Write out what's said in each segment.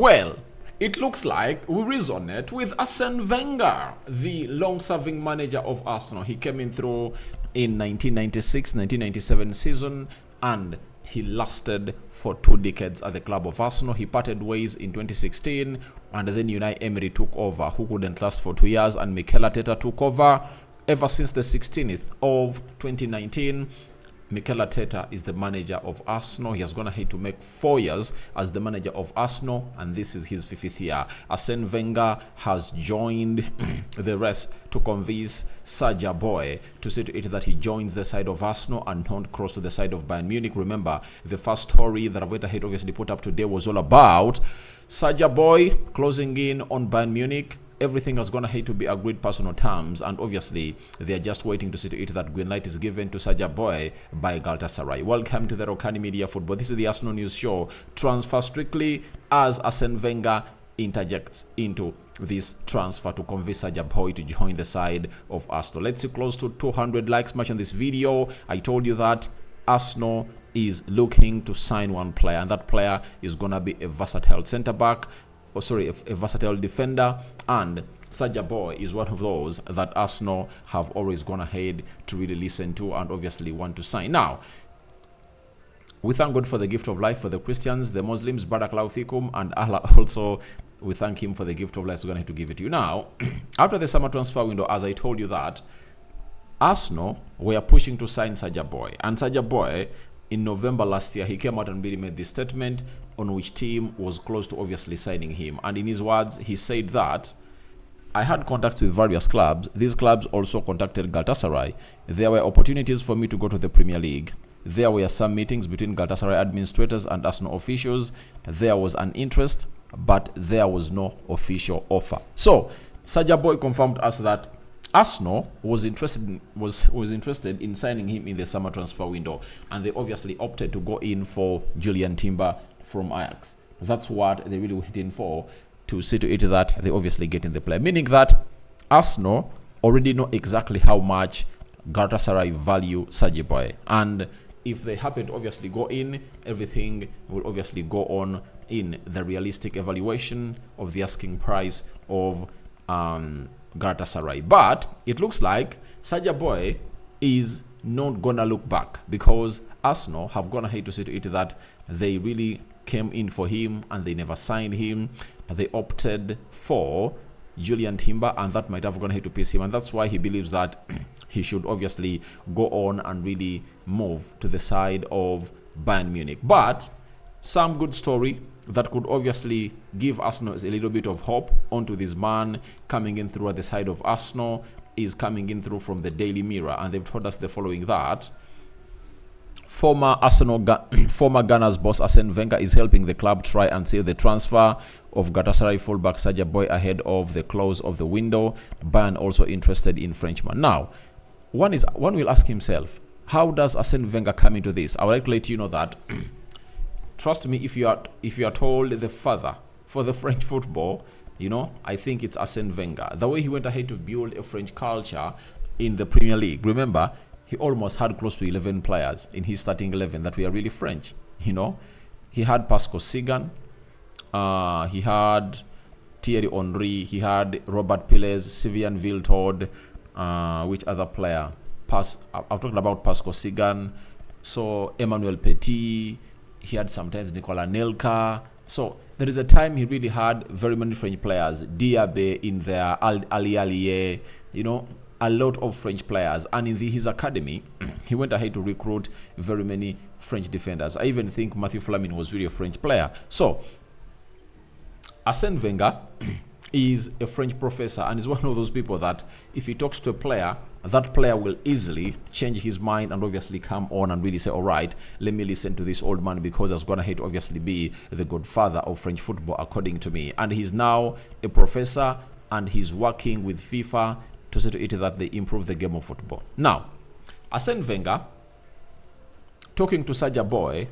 Well, it looks like we resonate with Arsene Wenger, the long-serving manager of Arsenal. He came in through in 1996-1997 season, and he lasted for 2 decades at the club of Arsenal. He parted ways in 2016, and then Unai Emery took over, who couldn't last for 2 years, and Mikel Arteta took over. Ever since the 16th of 2019, Mikel Arteta is the manager of Arsenal. He has gone ahead to make 4 years as the manager of Arsenal, and this is his 5th year. Arsene Wenger has joined the rest to convince Sacha Boey to see to it that he joins the side of Arsenal and don't cross to the side of Bayern Munich. Remember, the first story that I've ahead obviously put up today was all about Sacha Boey closing in on Bayern Munich. Everything has gone ahead to be agreed personal terms, and obviously they are just waiting to see to it that green light is given to Sacha Boey by Galatasaray. Welcome to the Rokani Media Football. This is the Arsenal News Show. Transfer strictly as Arsene Wenger interjects into this transfer to convince Sacha Boey to join the side of Arsenal. Let's see close to 200 likes much on this video. I told you that Arsenal is looking to sign one player, and that player is going to be a versatile centre-back. A versatile defender, and Sacha Boey is one of those that Arsenal have always gone ahead to really listen to and obviously want to sign. Now, we thank God for the gift of life for the Christians, the Muslims, Barakallahu Fikum, and Allah also, we thank him for the gift of life. So we're going to have to give it to you. Now, after the summer transfer window, as I told you that, Arsenal were pushing to sign Sacha Boey, and Sacha Boey, in November last year, he came out and really made this statement on which team was close to obviously signing him. And in his words, he said that, I had contacts with various clubs. These clubs also contacted Galatasaray. There were opportunities for me to go to the Premier League. There were some meetings between Galatasaray administrators and Arsenal officials. There was an interest, but there was no official offer. So, Sacha Boey confirmed to us that Arsenal was interested in signing him in the summer transfer window, and they obviously opted to go in for Julian Timber from Ajax. That's what they really went in for, to see to it that they obviously get in the player, meaning that Arsenal already know exactly how much Galatasaray value Sacha Boey, and if they happen to obviously go in, everything will obviously go on in the realistic evaluation of the asking price of Galatasaray. But it looks like Sacha Boey is not gonna look back, because Arsenal have gone ahead to see to it that they really came in for him and they never signed him. They opted for Julian Timber, and that might have gone ahead to piss him, and that's why he believes that he should obviously go on and really move to the side of Bayern Munich. But some good story that could obviously give Arsenal a little bit of hope onto this man coming in through at the side of Arsenal is coming in through from the Daily Mirror, and they've told us the following: that former Gunners boss Arsene Wenger is helping the club try and save the transfer of Galatasaray fullback Sacha Boey ahead of the close of the window. Bayern also interested in Frenchman. Now, one will ask himself, how does Arsene Wenger come into this? I would like to let you know that trust me, if you are told the father for the French football, I think it's Arsene Wenger. The way he went ahead to build a French culture in the Premier League. Remember, he almost had close to 11 players in his starting 11 that were really French. He had Pascal Sigan, he had Thierry Henry, he had Robert Pires, Sylvain Viltord, which other player? I'm talking about Pascal Sigan, so Emmanuel Petit. He had sometimes Nicolas Nelka. So there is a time he really had very many French players. Diaby in there, Ali Allier, a lot of French players. And in his academy, he went ahead to recruit very many French defenders. I even think Mathieu Flamini was really a French player. So Arsene Wenger is a French professor and is one of those people that if he talks to a player, that player will easily change his mind and obviously come on and really say, all right, let me listen to this old man, because he's going to hate to obviously be the godfather of French football, according to me. And he's now a professor and he's working with FIFA to see to it that they improve the game of football. Now, Arsene Wenger talking to Sacha Boey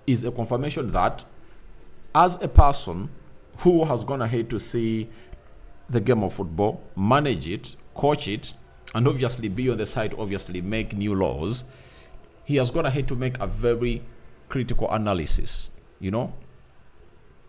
is a confirmation that as a person who has gone ahead to see the game of football, manage it, coach it, and obviously be on the side, obviously make new laws, he has gone ahead to make a very critical analysis.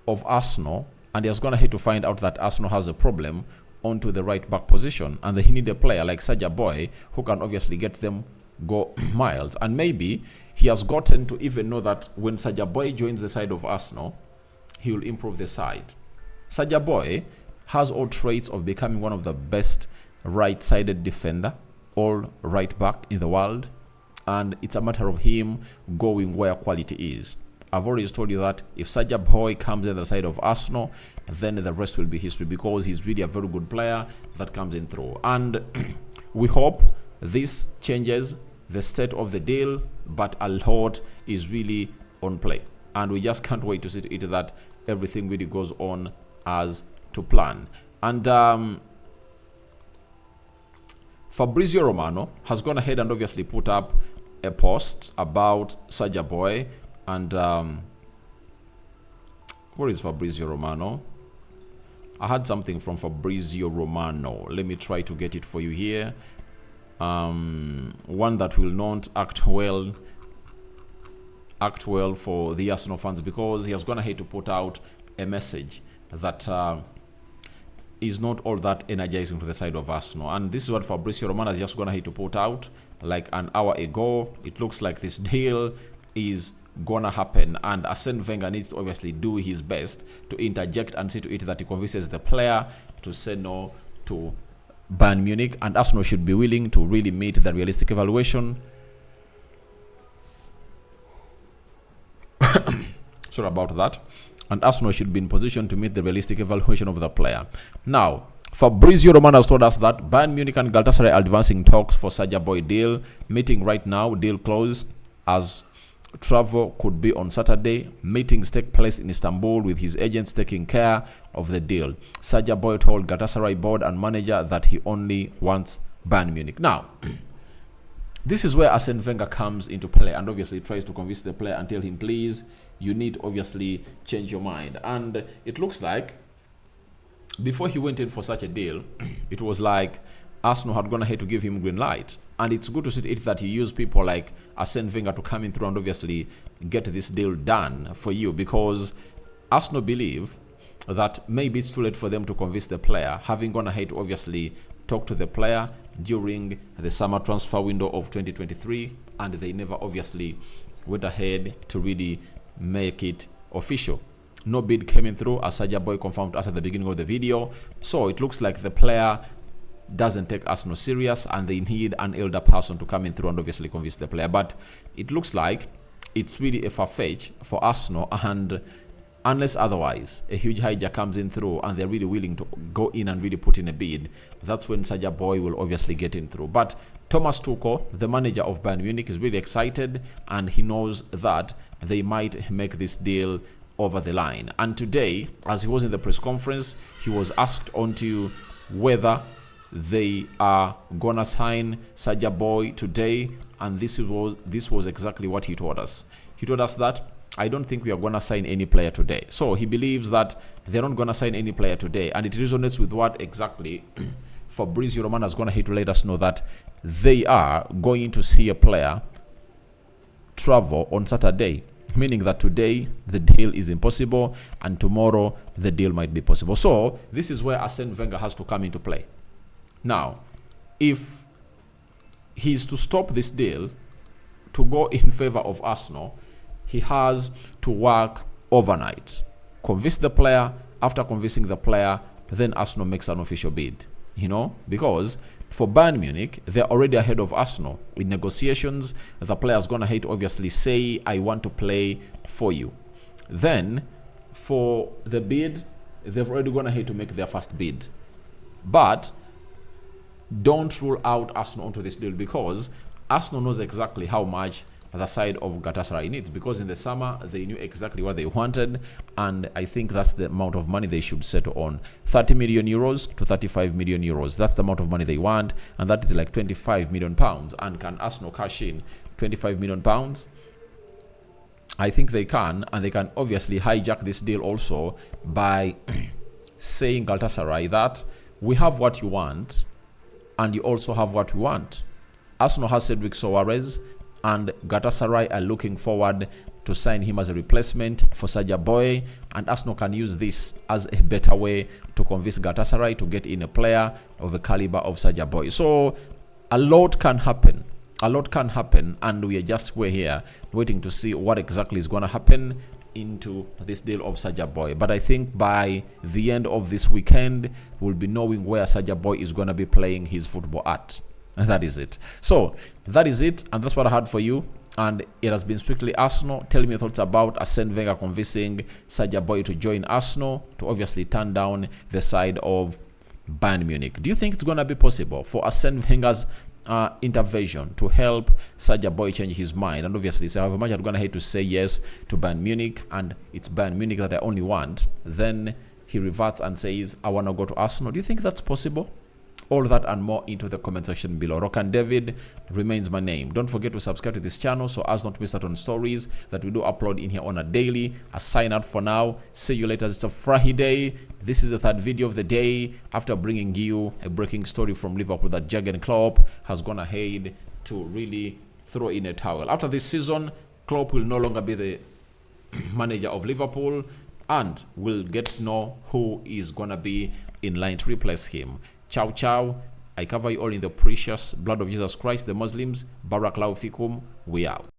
of Arsenal, and he has gone ahead to find out that Arsenal has a problem onto the right back position, and they need a player like Sacha Boey who can obviously get them go miles. And maybe he has gotten to even know that when Sacha Boey joins the side of Arsenal, he will improve the side. Sacha Boey has all traits of becoming one of the best right-sided defender, all right back in the world, and it's a matter of him going where quality is. I've already told you that if Sacha Boey comes in the side of Arsenal, then the rest will be history, because he's really a very good player that comes in through. And we hope this changes the state of the deal, but a lot is really on play, and we just can't wait to see to it that everything really goes on as to plan. And Fabrizio Romano has gone ahead and obviously put up a post about Sacha Boey. And where is Fabrizio Romano? I had something from Fabrizio Romano. Let me try to get it for you here. One that will not act well for the Arsenal fans, because he has gone ahead to put out a message that is not all that energizing to the side of Arsenal. And this is what Fabrizio Romano has just gone ahead to put out like an hour ago. It looks like this deal is gonna happen, and Arsene Wenger needs to obviously do his best to interject and see to it that he convinces the player to say no to Bayern Munich, and Arsenal should be willing to really meet the realistic evaluation. Sorry about that. And Arsenal should be in position to meet the realistic evaluation of the player. Now, Fabrizio Romano has told us that Bayern Munich and Galatasaray are advancing talks for Sacha Boey deal. Meeting right now, deal closed, as travel could be on Saturday. Meetings take place in Istanbul with his agents taking care of the deal. Sacha Boey told Galatasaray board and manager that he only wants Bayern Munich. Now, this is where Arsene Wenger comes into play and obviously tries to convince the player and tell him, please, you need to obviously change your mind. And it looks like before he went in for such a deal, it was like Arsenal had gone ahead to give him green light. And it's good to see it that he used people like Arsene Wenger to come in through and obviously get this deal done for you, because Arsenal believe that maybe it's too late for them to convince the player, having gone ahead to obviously talk to the player during the summer transfer window of 2023, and they never obviously went ahead to really make it official. No bid came in through, as Sacha Boey confirmed us at the beginning of the video. So it looks like the player doesn't take Arsenal serious, and they need an elder person to come in through and obviously convince the player. But it looks like it's really a far-fetch for Arsenal, and unless otherwise a huge hijack comes in through and they're really willing to go in and really put in a bid, that's when Sacha Boey will obviously get in through. But Thomas Tuchel, the manager of Bayern Munich, is really excited, and he knows that they might make this deal over the line. And today, as he was in the press conference, he was asked onto whether they are gonna sign Sacha Boey today, and this was exactly what he told us. He told us that, I don't think we are gonna sign any player today. So he believes that they're not gonna sign any player today, and it resonates with what exactly Fabrizio Romano is gonna hit to let us know, that they are going to see a player travel on Saturday, meaning that today the deal is impossible and tomorrow the deal might be possible. So this is where Arsene Wenger has to come into play. Now, if he's to stop this deal to go in favor of Arsenal, he has to work overnight, convince the player. After convincing the player, then Arsenal makes an official bid, because for Bayern Munich, they're already ahead of Arsenal in negotiations. The player's gonna hate obviously say, I want to play for you. Then for the bid, they've already gone ahead to make their first bid. But don't rule out Arsenal onto this deal, because Arsenal knows exactly how much the side of Galatasaray needs, because in the summer they knew exactly what they wanted, and I think that's the amount of money they should settle on. 30 million euros to 35 million euros. That's the amount of money they want, and that is like 25 million pounds. And can Arsenal cash in 25 million pounds? I think they can, and they can obviously hijack this deal also by saying Galatasaray that we have what you want, and you also have what we want. Arsenal has Cedric Soares, and Galatasaray are looking forward to sign him as a replacement for Sacha Boey, and Arsenal can use this as a better way to convince Galatasaray to get in a player of the caliber of Sacha Boey. So a lot can happen. A lot can happen, and we're here waiting to see what exactly is going to happen into this deal of Sacha Boey. But I think by the end of this weekend, we'll be knowing where Sacha Boey is going to be playing his football at. And that is it. So that is it, and that's what I had for you. And it has been strictly Arsenal. Tell me your thoughts about Arsene Wenger convincing Sacha Boey to join Arsenal, to obviously turn down the side of Bayern Munich. Do you think it's going to be possible for Arsene Wenger's intervention to help Sacha Boey change his mind? And obviously, so however much I'm going to hate to say yes to Bayern Munich, and it's Bayern Munich that I only want, then he reverts and says, I want to go to Arsenal. Do you think that's possible? All that and more into the comment section below. Rokani David remains my name. Don't forget to subscribe to this channel so as not to miss out on stories that we do upload in here on a daily. I sign out for now. See you later. It's a Friday. This is the third video of the day after bringing you a breaking story from Liverpool that Jurgen Klopp has gone ahead to really throw in a towel. After this season, Klopp will no longer be the manager of Liverpool, and we'll get to know who is going to be in line to replace him. Ciao, ciao. I cover you all in the precious blood of Jesus Christ, the Muslims. Barakallahu fikum. We out.